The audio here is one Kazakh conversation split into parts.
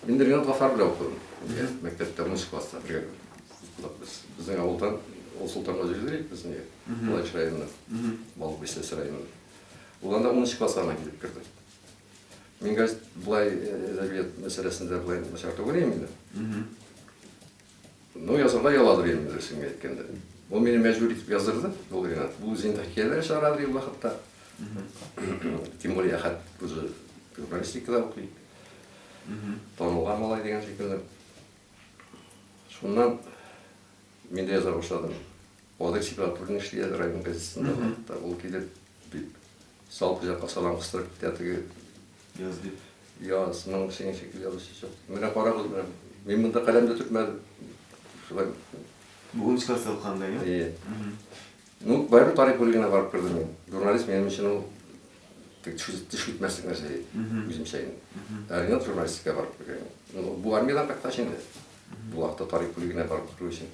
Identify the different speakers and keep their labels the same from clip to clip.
Speaker 1: Мен Ринат Ғафарбіл оқыдым. Мектепте 10 класста. Біздің ауылдан Ол Сұлтанға жүрдік біздің Былайш районына, Балық Бесес районына. Одан да 10 классқа ғана келіп кірді. Мен қазір бұлай әдебиет мәселесінде бұлай нашарту көремін. Ну, yazarda yaladır yemin resim etkende. O beni mecbur edip yazdırdı. Ол Ринат. Бұл зинді хикаялар шығарады ел уақытта. Тем более Ахат өзі журналистикада оқиды. Танылған малай деген секілді. Сонан мен де жаза башладым. Одар сипатурный іштейді район газетасында. Ол кейде салпы жаққа салам қыстырып тәтігі
Speaker 2: Yaz deyip.
Speaker 1: Yaz, мың сенен секілді жазушы жоқ. Мен қарағыз, мен мұнда қаламда тұрмады.
Speaker 2: Bu 10 klassa оқығанда,
Speaker 1: иә? Ну, бәрі тарих бөлігіне барып кірдім мен. Журналист менің үшін ол түшкітмәстік нәрсе еді, өзімше айын. Әрине журналистикаға барып кірген. Бұл армиядан қақта енді. Бұл уақытта тарих бөлігіне барып кіру үшін.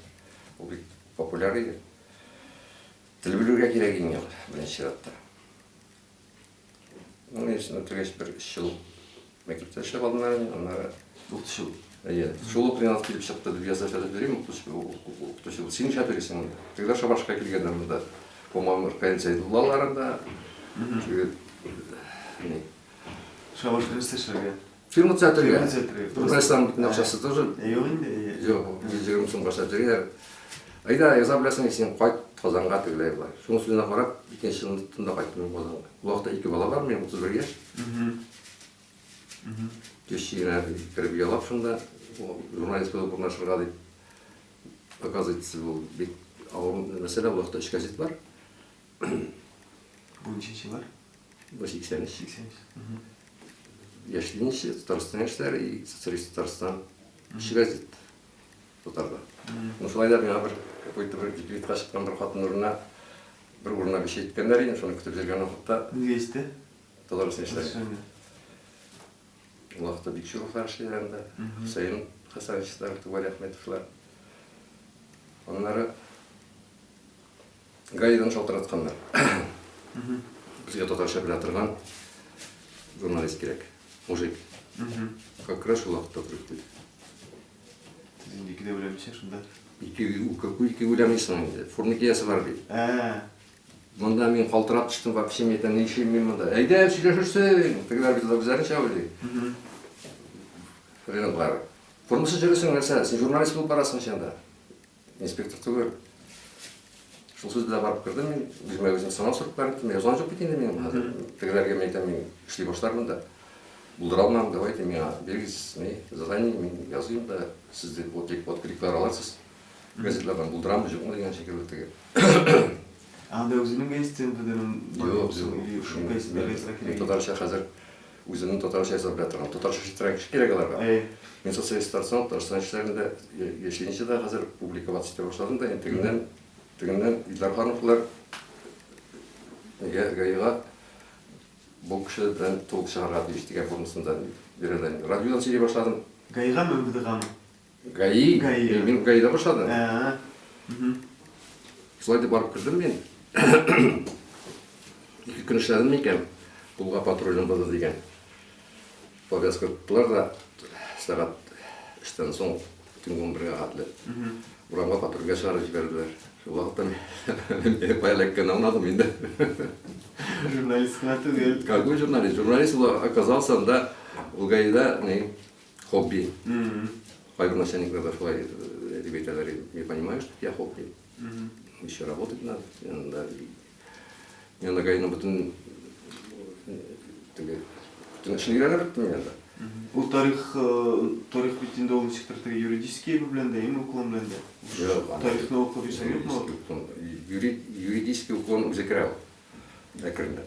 Speaker 1: Ол бек популяр еді. Тіл білуге керек еді бірінші ширатта. Оның есін өтіргеш бір 3 жыл мектепте ішіп алдым әрине.
Speaker 2: 9 жыл.
Speaker 1: Иә, сол Ринат келіп шықты, я зашатып беремін, оқытушы. Сен шап бересің. Тогда Шабашқа келгенде да, по-моему, Ркаэльцайдулаларында.
Speaker 2: Шабаш университетшілерге.
Speaker 1: Фильм театрге. Журналистан бүтін ақшасы тоже.
Speaker 2: Жоқ енді.
Speaker 1: Жоқ, 20 сом қашап жүрген. Айда, яза білесің, сен қайт Қазанға тігілей бұлай. Соның сөзіне қарап, 2 жылында тұнда қайттым Қазанға. Бұл уақытта 2 бала бар, мен 31-ге. Кешігіне кіріп ұялап шында, журналист болып бұрына шырға деп, оказывается, бұл бек ауыр мәселе, бұл уақытта 3 газет бар.
Speaker 2: Bu нешінші бар?
Speaker 1: 80-ші.
Speaker 2: 80.
Speaker 1: Яшленші, Татарстан ештер и социалист Татарстан 3 газет тұтарға. Солайда мен бір какой-то бір декретқа шыққан бір қатын ұрына, бір ұрына беше еткендер ейін, соны күтіп жүрген уақытта.
Speaker 2: Неге есті?
Speaker 1: Татарстан ештер. Уақытта Бекшіровлар іштерінде, Хусейн Хасановичтар, Туғали Ахметовлар. Онлары Гаидан шалтыратқандар. Бізге татарша біле тұрған журналист керек, мужик. Как раз ол уақытта тұрып деді.
Speaker 2: Сіз екіде өлемесе шында?
Speaker 1: Екі өлемейсің енді, фурникиясы бар дейді. Мұнда мен қалтырап түштім, вообще метан не ішем мен мұнда. Әйді, сөйлешірсің, тогда біз обязательно шауылды. Ринат бар. Формасы жүресің нәрсе, сен журналист болып барасың шында. Инспекторды көр. Шыл сөзді барып кірді, мен өзіме санал сұрып барып, мен ұзан жоқ бетінде мен. Тогдарге мен айтам, мен ішлей баштармын да. Бұлдыра алмам, давайте мен бергіз задание, мен yazayım да, сізді откликлар аларсыз. Газетлерден бұлдырамын жоқ ма деген шекерлі.
Speaker 2: Анда өзінің газеттен бұдырын?
Speaker 1: Жоқ, татарша қазір өзінің татарша язап жатырған. Татарша шетірен кіші керек аларға. Мен социалистарсан, татарстан іштерінде ешленші да қазір публиковация ете башладым да, тігінен Идлар Хановлар Гаиға бұл кіші толық шығарғады ештеген формасында береді. Радиодан сөйлей башладым.
Speaker 2: Гаиға ма өңгіді ғамы?
Speaker 1: Гаи, мен Гаида башладым. Солай деп барып кірдім мен. 2 күн ішладым екен, бұлға патрульдің базы деген. Повязка тұттылар да, сағат 3-тен соң түнгі 11-ге қатылы. Бұрамға патрульге шығарып жіберділер. Сол уақытта мен баяләккен аунадым енді.
Speaker 2: Журналист қанаты берді?
Speaker 1: Какой журналист? Журналист оказался, да, у Гаида хобби. Қайбір начальниклар солай деп айталар, я понимаю, что я хобби. Еще работать надо. Мен Гаина бүтін ішілгерәлер біттім енді.
Speaker 2: Бұл тарих бітінде ол секторы юридический білінде, ем уклон білінде? Тарихны оқып есен еп ма?
Speaker 1: Юридический уклон өзекірәу. Әкірінде.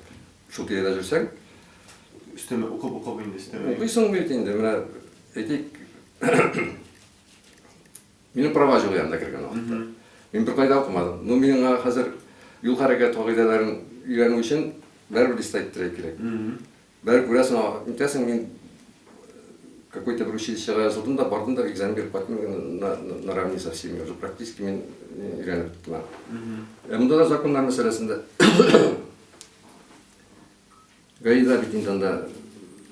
Speaker 1: Шыл теледа жүрсәң?
Speaker 2: Үстеме, оқып енді үстеме?
Speaker 1: Оқисың бет енді, мына әйтек... Менің права жоқ енді әкірген уақытта. Мен бір қайда оқымадым. Но менің қазір юл харекет қағидаларын үйрену үшін бәрібір листайды тұрай керек. Бәрі көресің, мен какой-то бір училищеға жазылдым да, бардым да, экзамен беріп қайттым наравне со всеми. Уже практически мен үйреніп біттім. Мұнда да закондар мәселесінде Гаида битінде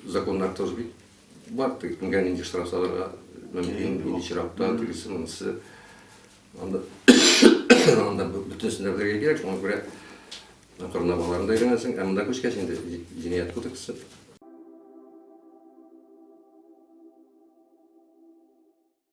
Speaker 1: закондар тоже бит. бар, кімге нендей штраф салырға, нендей шырақтан, тігісі, мұнысы. Анда бүтінсінде білерге керек, соңғы көре қырына баларында үйренесің, әмінда көшке сенде жинеят көтіксі.